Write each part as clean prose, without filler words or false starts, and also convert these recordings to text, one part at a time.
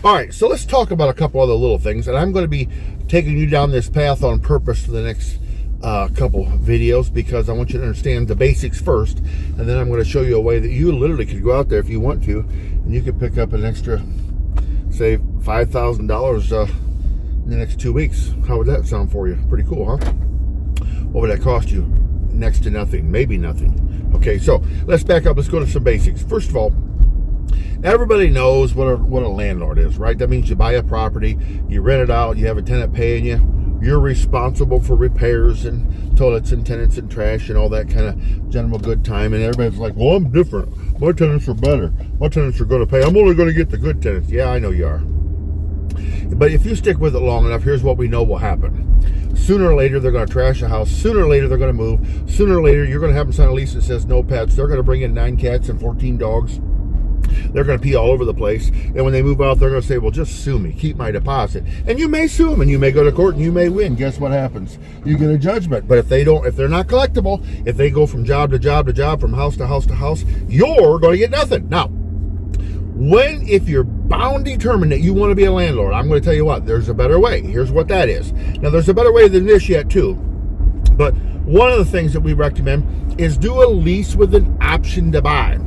All right, so let's talk about a couple other little things, and I'm going to be taking you down this path on purpose for the next couple videos, because I want you to understand the basics first, and then I'm going to show you a way that you literally could go out there if you want to, and you could pick up an extra, say, $5,000 in the next 2 weeks. How would that sound for you? Pretty cool, huh? What would that cost you? Next to nothing, maybe nothing. Okay, so let's back up. Let's go to some basics. First of all, everybody knows what a landlord is, right? That means you buy a property, you rent it out, you have a tenant paying you. You're responsible for repairs and toilets and tenants and trash and all that kind of general good time. And everybody's like, well, I'm different. My tenants are better. My tenants are going to pay. I'm only going to get the good tenants. Yeah, I know you are. But if you stick with it long enough, here's what we know will happen. Sooner or later, they're going to trash a house. Sooner or later, they're going to move. Sooner or later, you're going to have them sign a lease that says no pets. They're going to bring in 9 cats and 14 dogs. They're going to pee all over the place. And when they move out, they're going to say, well, just sue me. Keep my deposit. And you may sue them, and you may go to court, and you may win. Guess what happens? You get a judgment. But if they're not collectible, if they go from job to job to job, from house to house to house, you're going to get nothing. Now, if you're bound determined that you want to be a landlord, I'm going to tell you what, there's a better way. Here's what that is. Now, there's a better way than this yet, too. But one of the things that we recommend is do a lease with an option to buy.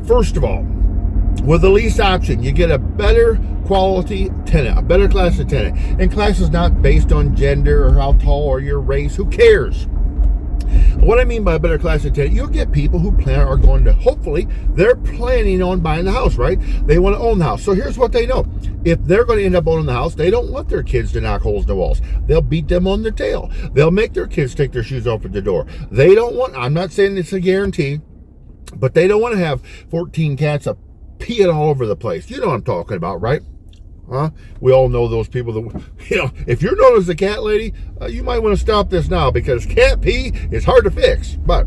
First of all, with a lease option, you get a better quality tenant, a better class of tenant. And class is not based on gender or how tall or your race. Who cares? What I mean by a better class of tenant, you'll get people who hopefully, they're planning on buying the house, right? They want to own the house. So here's what they know. If they're going to end up owning the house, they don't want their kids to knock holes in the walls. They'll beat them on their tail. They'll make their kids take their shoes off at the door. I'm not saying it's a guarantee, but they don't want to have 14 cats up peeing all over the place. You know what I'm talking about, right? Huh? We all know those people that, if you're known as a cat lady, you might want to stop this now, because cat pee is hard to fix. But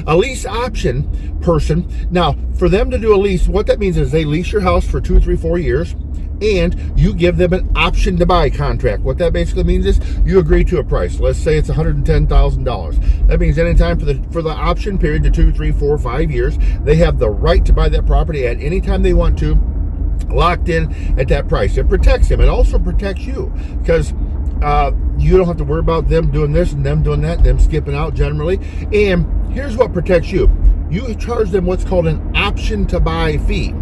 a lease option person, now, for them to do a lease, what that means is they lease your house for 2, 3, 4 years, and you give them an option to buy contract. What that basically means is you agree to a price. Let's say it's $110,000. That means anytime for the option period, the 2, 3, 4, 5 years, they have the right to buy that property at any time they want to, locked in at that price. It protects them. It also protects you, because you don't have to worry about them doing this and them doing that, them skipping out generally. And here's what protects you. You charge them what's called an option to buy fee.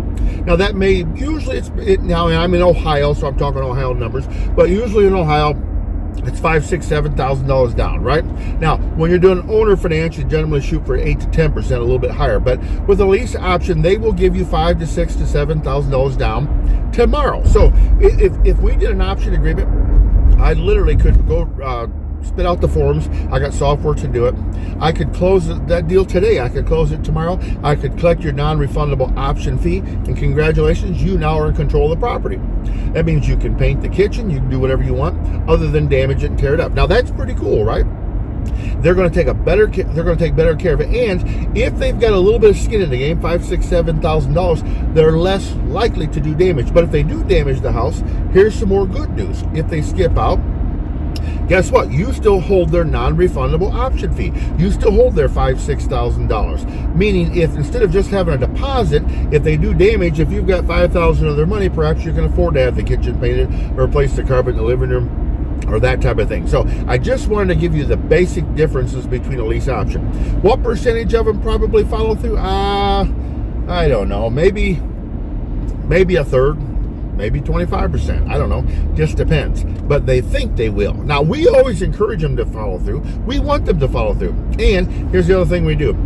Now that may, usually now I'm in Ohio, so I'm talking Ohio numbers, but usually in Ohio, it's $5,000, $6,000, $7,000 down, right? Now, when you're doing owner finance, you generally shoot for 8 to 10%, a little bit higher. But with a lease option, they will give you $5,000 to $6,000 to $7,000 down tomorrow. So if we did an option agreement, I literally could go spit out the forms. I got software to do it. I could close that deal today. I could close it tomorrow. I could collect your non-refundable option fee, and congratulations, you now are in control of the property. That means you can paint the kitchen, you can do whatever you want, other than damage it and tear it up. Now that's pretty cool, right? They're going to take better care of it, and if they've got a little bit of skin in the game, $5,000, $6,000, $7,000, they're less likely to do damage. But if they do damage the house, here's some more good news. If they skip out, guess what? You still hold their non-refundable option fee. You still hold their $5,000, $6,000. Meaning, if instead of just having a deposit, if they do damage, if you've got $5,000 of their money, perhaps you can afford to have the kitchen painted or replace the carpet in the living room, or that type of thing. So I just wanted to give you the basic differences between a lease option. What percentage of them probably follow through? I don't know. Maybe a third. Maybe 25%. I don't know. Just depends. But they think they will. Now, we always encourage them to follow through. We want them to follow through. And here's the other thing we do.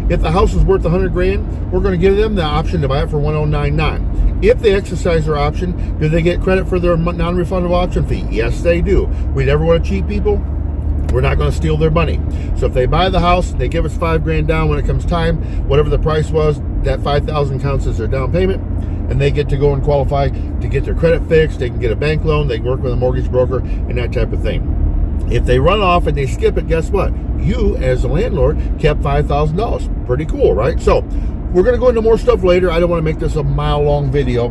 If the house is worth $100,000, we're going to give them the option to buy it for $1,099. If they exercise their option, do they get credit for their non-refundable option fee? Yes, they do. We never want to cheat people. We're not going to steal their money. So if they buy the house, they give us $5,000 down when it comes time, whatever the price was, that $5,000 counts as their down payment, and they get to go and qualify to get their credit fixed. They can get a bank loan. They can work with a mortgage broker and that type of thing. If they run off and they skip it, guess what? You, as a landlord, kept $5,000. Pretty cool, right? So we're going to go into more stuff later. I don't want to make this a mile-long video.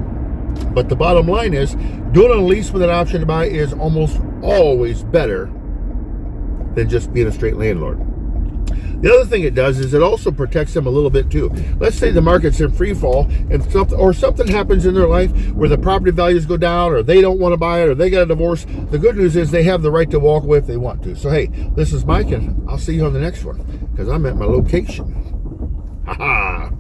But the bottom line is, doing a lease with an option to buy is almost always better than just being a straight landlord. The other thing it does is it also protects them a little bit too. Let's say the market's in free fall and something happens in their life where the property values go down, or they don't want to buy it, or they got a divorce. The good news is they have the right to walk away if they want to. So hey, this is Mike, and I'll see you on the next one because I'm at my location. Ha ha.